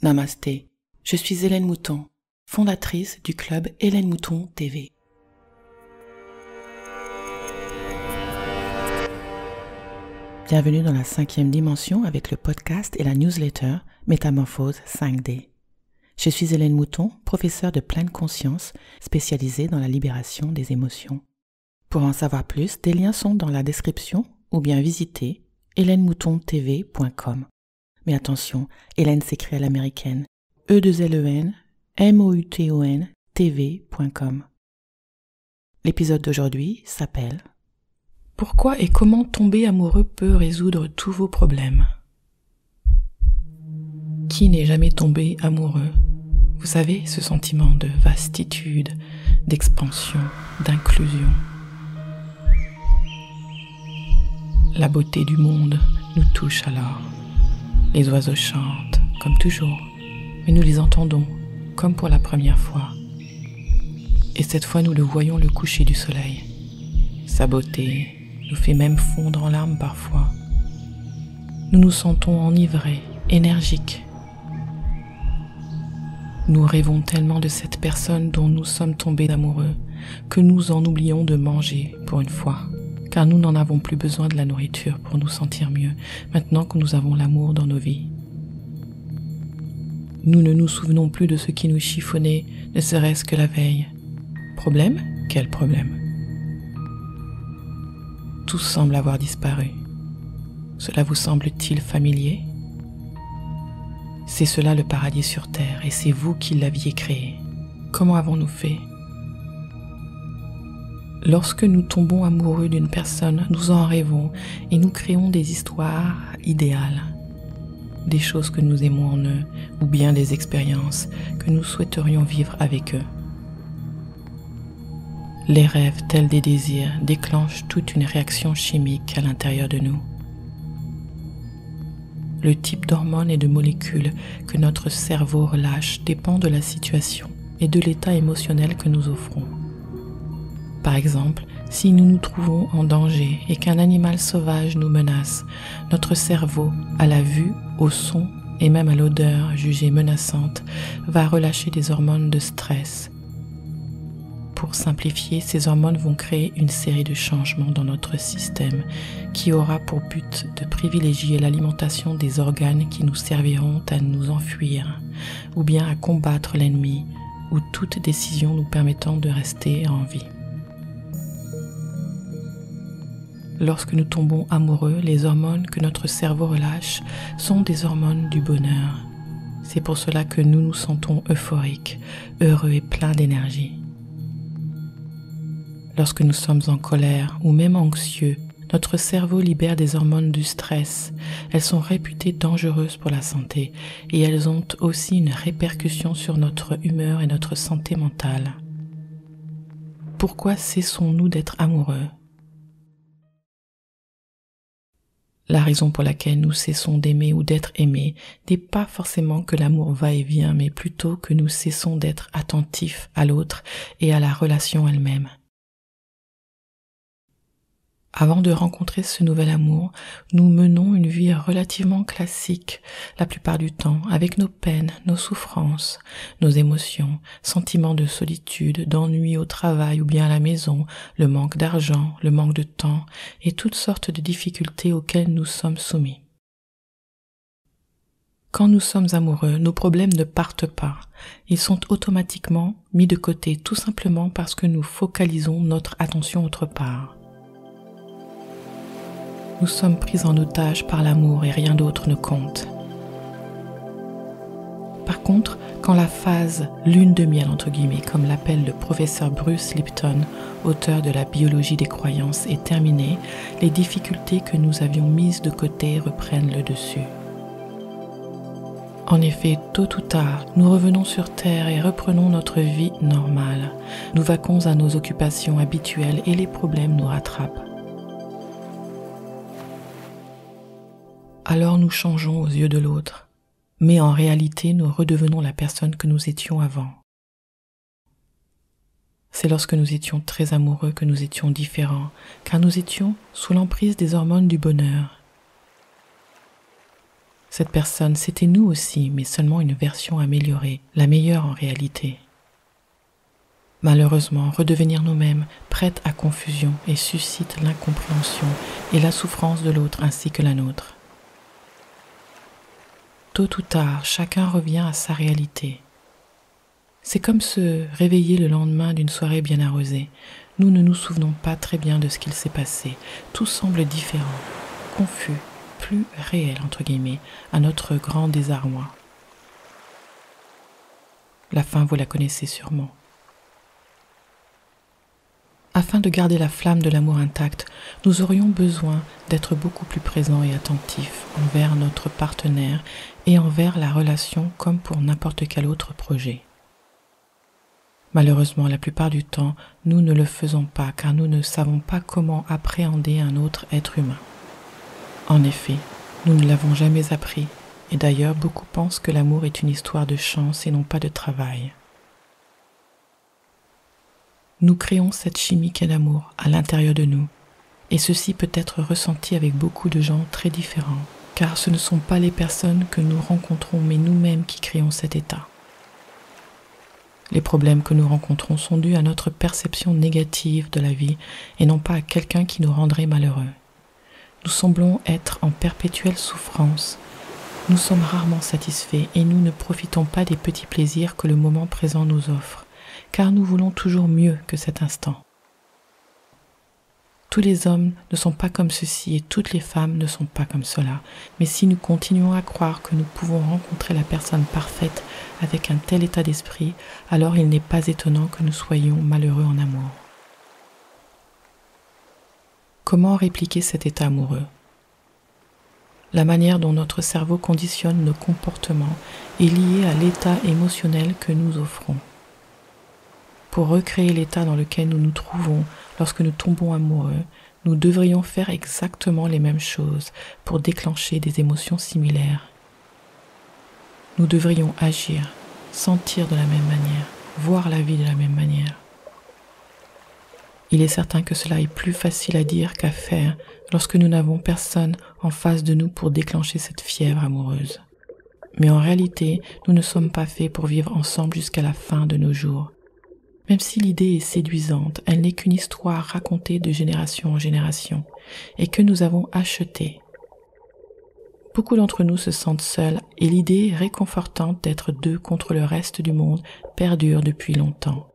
Namasté, je suis Hélène Mouton, fondatrice du club Hélène Mouton TV. Bienvenue dans la 5e dimension avec le podcast et la newsletter Métamorphose 5D. Je suis Hélène Mouton, professeure de pleine conscience spécialisée dans la libération des émotions. Pour en savoir plus, des liens sont dans la description ou bien visitez helenemoutontv.com. Mais attention, Hélène s'écrit à l'américaine. E2LEN, MOUTON, TV.com. L'épisode d'aujourd'hui s'appelle « Pourquoi et comment tomber amoureux peut résoudre tous vos problèmes ?» Qui n'est jamais tombé amoureux? Vous savez, ce sentiment de vastitude, d'expansion, d'inclusion. La beauté du monde nous touche alors. Les oiseaux chantent, comme toujours, mais nous les entendons, comme pour la première fois. Et cette fois, nous le voyons le coucher du soleil. Sa beauté nous fait même fondre en larmes parfois. Nous nous sentons enivrés, énergiques. Nous rêvons tellement de cette personne dont nous sommes tombés amoureux que nous en oublions de manger pour une fois. Car nous n'en avons plus besoin de la nourriture pour nous sentir mieux, maintenant que nous avons l'amour dans nos vies. Nous ne nous souvenons plus de ce qui nous chiffonnait, ne serait-ce que la veille. Problème? Quel problème? Tout semble avoir disparu. Cela vous semble-t-il familier? C'est cela le paradis sur terre, et c'est vous qui l'aviez créé. Comment avons-nous fait? Lorsque nous tombons amoureux d'une personne, nous en rêvons et nous créons des histoires idéales, des choses que nous aimons en eux ou bien des expériences que nous souhaiterions vivre avec eux. Les rêves, tels des désirs, déclenchent toute une réaction chimique à l'intérieur de nous. Le type d'hormones et de molécules que notre cerveau relâche dépend de la situation et de l'état émotionnel que nous offrons. Par exemple, si nous nous trouvons en danger et qu'un animal sauvage nous menace, notre cerveau, à la vue, au son et même à l'odeur jugée menaçante, va relâcher des hormones de stress. Pour simplifier, ces hormones vont créer une série de changements dans notre système qui aura pour but de privilégier l'alimentation des organes qui nous serviront à nous enfuir ou bien à combattre l'ennemi ou toute décision nous permettant de rester en vie. Lorsque nous tombons amoureux, les hormones que notre cerveau relâche sont des hormones du bonheur. C'est pour cela que nous nous sentons euphoriques, heureux et pleins d'énergie. Lorsque nous sommes en colère ou même anxieux, notre cerveau libère des hormones du stress. Elles sont réputées dangereuses pour la santé et elles ont aussi une répercussion sur notre humeur et notre santé mentale. Pourquoi cessons-nous d'être amoureux ? La raison pour laquelle nous cessons d'aimer ou d'être aimés n'est pas forcément que l'amour va et vient, mais plutôt que nous cessons d'être attentifs à l'autre et à la relation elle-même. Avant de rencontrer ce nouvel amour, nous menons une vie relativement classique, la plupart du temps, avec nos peines, nos souffrances, nos émotions, sentiments de solitude, d'ennui au travail ou bien à la maison, le manque d'argent, le manque de temps et toutes sortes de difficultés auxquelles nous sommes soumis. Quand nous sommes amoureux, nos problèmes ne partent pas. Ils sont automatiquement mis de côté, tout simplement parce que nous focalisons notre attention autre part. Nous sommes pris en otage par l'amour et rien d'autre ne compte. Par contre, quand la phase « lune de miel » entre guillemets, comme l'appelle le professeur Bruce Lipton, auteur de la biologie des croyances, est terminée, les difficultés que nous avions mises de côté reprennent le dessus. En effet, tôt ou tard, nous revenons sur Terre et reprenons notre vie normale. Nous vaquons à nos occupations habituelles et les problèmes nous rattrapent. Alors nous changeons aux yeux de l'autre, mais en réalité nous redevenons la personne que nous étions avant. C'est lorsque nous étions très amoureux que nous étions différents, car nous étions sous l'emprise des hormones du bonheur. Cette personne, c'était nous aussi, mais seulement une version améliorée, la meilleure en réalité. Malheureusement, redevenir nous-mêmes prête à confusion et suscite l'incompréhension et la souffrance de l'autre ainsi que la nôtre. Tôt ou tard, chacun revient à sa réalité. C'est comme se réveiller le lendemain d'une soirée bien arrosée. Nous ne nous souvenons pas très bien de ce qu'il s'est passé. Tout semble différent, confus, plus réel, entre guillemets, à notre grand désarroi. La fin, vous la connaissez sûrement. Afin de garder la flamme de l'amour intacte, nous aurions besoin d'être beaucoup plus présents et attentifs envers notre partenaire et envers la relation comme pour n'importe quel autre projet. Malheureusement, la plupart du temps, nous ne le faisons pas car nous ne savons pas comment appréhender un autre être humain. En effet, nous ne l'avons jamais appris et d'ailleurs beaucoup pensent que l'amour est une histoire de chance et non pas de travail. Nous créons cette chimie qu'est l'amour à l'intérieur de nous, et ceci peut être ressenti avec beaucoup de gens très différents, car ce ne sont pas les personnes que nous rencontrons, mais nous-mêmes qui créons cet état. Les problèmes que nous rencontrons sont dus à notre perception négative de la vie et non pas à quelqu'un qui nous rendrait malheureux. Nous semblons être en perpétuelle souffrance, nous sommes rarement satisfaits et nous ne profitons pas des petits plaisirs que le moment présent nous offre, car nous voulons toujours mieux que cet instant. Tous les hommes ne sont pas comme ceci et toutes les femmes ne sont pas comme cela, mais si nous continuons à croire que nous pouvons rencontrer la personne parfaite avec un tel état d'esprit, alors il n'est pas étonnant que nous soyons malheureux en amour. Comment répliquer cet état amoureux ? La manière dont notre cerveau conditionne nos comportements est liée à l'état émotionnel que nous offrons. Pour recréer l'état dans lequel nous nous trouvons lorsque nous tombons amoureux, nous devrions faire exactement les mêmes choses pour déclencher des émotions similaires. Nous devrions agir, sentir de la même manière, voir la vie de la même manière. Il est certain que cela est plus facile à dire qu'à faire lorsque nous n'avons personne en face de nous pour déclencher cette fièvre amoureuse. Mais en réalité, nous ne sommes pas faits pour vivre ensemble jusqu'à la fin de nos jours. Même si l'idée est séduisante, elle n'est qu'une histoire racontée de génération en génération et que nous avons achetée. Beaucoup d'entre nous se sentent seuls et l'idée réconfortante d'être deux contre le reste du monde perdure depuis longtemps.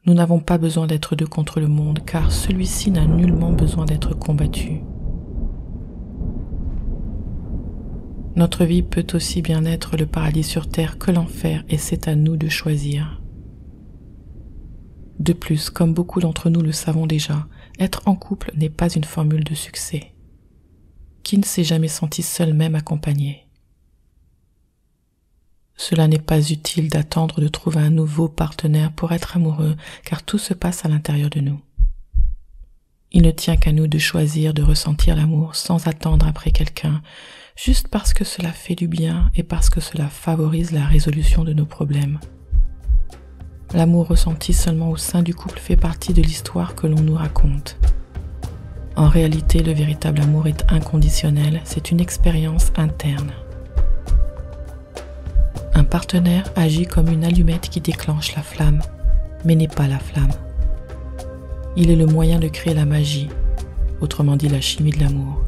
Nous n'avons pas besoin d'être deux contre le monde car celui-ci n'a nullement besoin d'être combattu. Notre vie peut aussi bien être le paradis sur terre que l'enfer et c'est à nous de choisir. De plus, comme beaucoup d'entre nous le savons déjà, être en couple n'est pas une formule de succès. Qui ne s'est jamais senti seul même accompagné ? Cela n'est pas utile d'attendre de trouver un nouveau partenaire pour être amoureux car tout se passe à l'intérieur de nous. Il ne tient qu'à nous de choisir de ressentir l'amour sans attendre après quelqu'un, juste parce que cela fait du bien et parce que cela favorise la résolution de nos problèmes. L'amour ressenti seulement au sein du couple fait partie de l'histoire que l'on nous raconte. En réalité, le véritable amour est inconditionnel, c'est une expérience interne. Un partenaire agit comme une allumette qui déclenche la flamme, mais n'est pas la flamme. Il est le moyen de créer la magie, autrement dit la chimie de l'amour.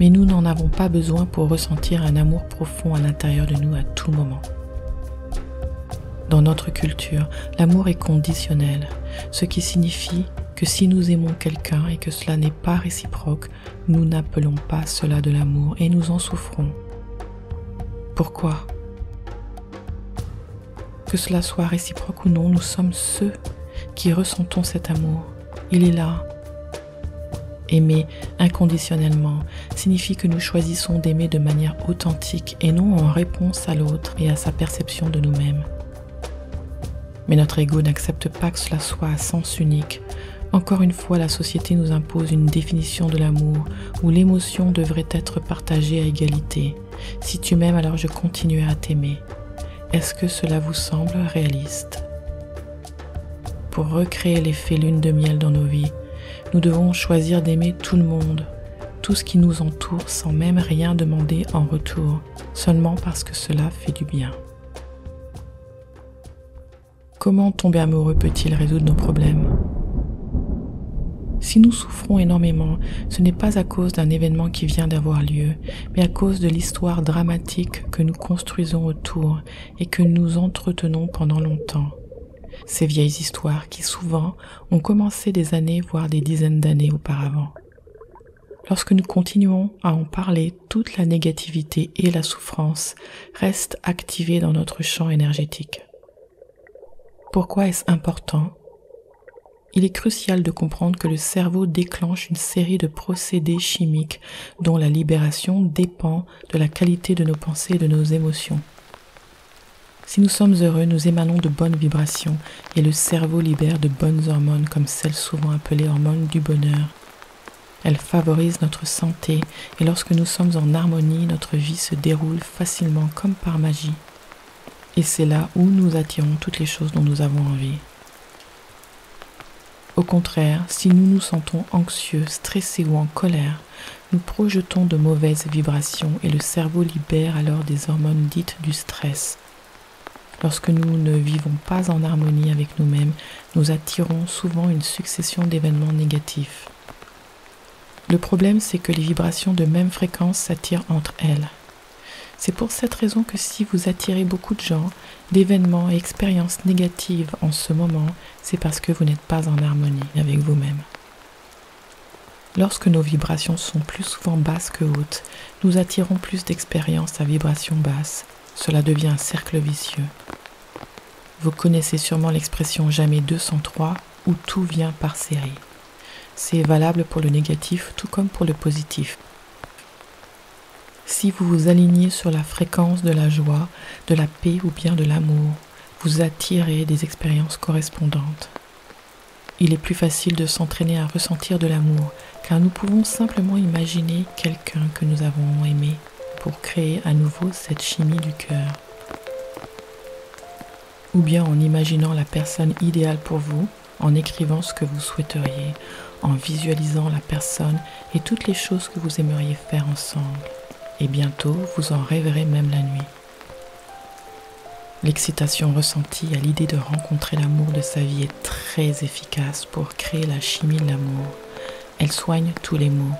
Mais nous n'en avons pas besoin pour ressentir un amour profond à l'intérieur de nous à tout moment. Dans notre culture, l'amour est conditionnel, ce qui signifie que si nous aimons quelqu'un et que cela n'est pas réciproque, nous n'appelons pas cela de l'amour et nous en souffrons. Pourquoi ? Que cela soit réciproque ou non, nous sommes ceux qui ressentons cet amour. Il est là. Aimer inconditionnellement signifie que nous choisissons d'aimer de manière authentique et non en réponse à l'autre et à sa perception de nous-mêmes. Mais notre ego n'accepte pas que cela soit à sens unique. Encore une fois, la société nous impose une définition de l'amour où l'émotion devrait être partagée à égalité. Si tu m'aimes, alors je continuerai à t'aimer. Est-ce que cela vous semble réaliste ? Pour recréer l'effet lune de miel dans nos vies, Nous devons choisir d'aimer tout le monde, tout ce qui nous entoure sans même rien demander en retour, seulement parce que cela fait du bien. Comment tomber amoureux peut-il résoudre nos problèmes ? Si nous souffrons énormément, ce n'est pas à cause d'un événement qui vient d'avoir lieu, mais à cause de l'histoire dramatique que nous construisons autour et que nous entretenons pendant longtemps. Ces vieilles histoires qui souvent ont commencé des années, voire des dizaines d'années auparavant. Lorsque nous continuons à en parler, toute la négativité et la souffrance restent activées dans notre champ énergétique. Pourquoi est-ce important ? Il est crucial de comprendre que le cerveau déclenche une série de procédés chimiques dont la libération dépend de la qualité de nos pensées et de nos émotions. Si nous sommes heureux, nous émanons de bonnes vibrations et le cerveau libère de bonnes hormones comme celles souvent appelées hormones du bonheur. Elles favorisent notre santé et lorsque nous sommes en harmonie, notre vie se déroule facilement comme par magie. Et c'est là où nous attirons toutes les choses dont nous avons envie. Au contraire, si nous nous sentons anxieux, stressés ou en colère, nous projetons de mauvaises vibrations et le cerveau libère alors des hormones dites du stress. Lorsque nous ne vivons pas en harmonie avec nous-mêmes, nous attirons souvent une succession d'événements négatifs. Le problème, c'est que les vibrations de même fréquence s'attirent entre elles. C'est pour cette raison que si vous attirez beaucoup de gens, d'événements et expériences négatives en ce moment, c'est parce que vous n'êtes pas en harmonie avec vous-même. Lorsque nos vibrations sont plus souvent basses que hautes, nous attirons plus d'expériences à vibrations basses. Cela devient un cercle vicieux. Vous connaissez sûrement l'expression « jamais 2 sans 3 » où tout vient par série. C'est valable pour le négatif tout comme pour le positif. Si vous vous alignez sur la fréquence de la joie, de la paix ou bien de l'amour, vous attirez des expériences correspondantes. Il est plus facile de s'entraîner à ressentir de l'amour, car nous pouvons simplement imaginer quelqu'un que nous avons aimé pour créer à nouveau cette chimie du cœur. Ou bien en imaginant la personne idéale pour vous, en écrivant ce que vous souhaiteriez, en visualisant la personne et toutes les choses que vous aimeriez faire ensemble. Et bientôt, vous en rêverez même la nuit. L'excitation ressentie à l'idée de rencontrer l'amour de sa vie est très efficace pour créer la chimie de l'amour. Elle soigne tous les maux.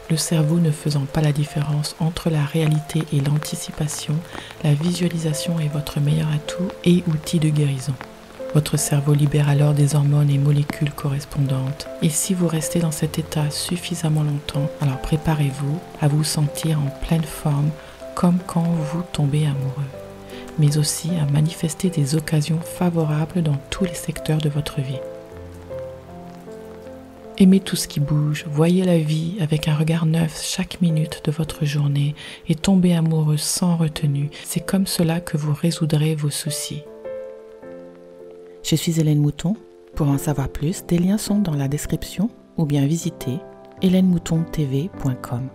Le cerveau ne faisant pas la différence entre la réalité et l'anticipation, la visualisation est votre meilleur atout et outil de guérison. Votre cerveau libère alors des hormones et molécules correspondantes. Et si vous restez dans cet état suffisamment longtemps, alors préparez-vous à vous sentir en pleine forme comme quand vous tombez amoureux, mais aussi à manifester des occasions favorables dans tous les secteurs de votre vie. Aimez tout ce qui bouge, voyez la vie avec un regard neuf chaque minute de votre journée et tombez amoureux sans retenue. C'est comme cela que vous résoudrez vos soucis. Je suis Hélène Mouton. Pour en savoir plus, des liens sont dans la description ou bien visitez helenemoutontv.com.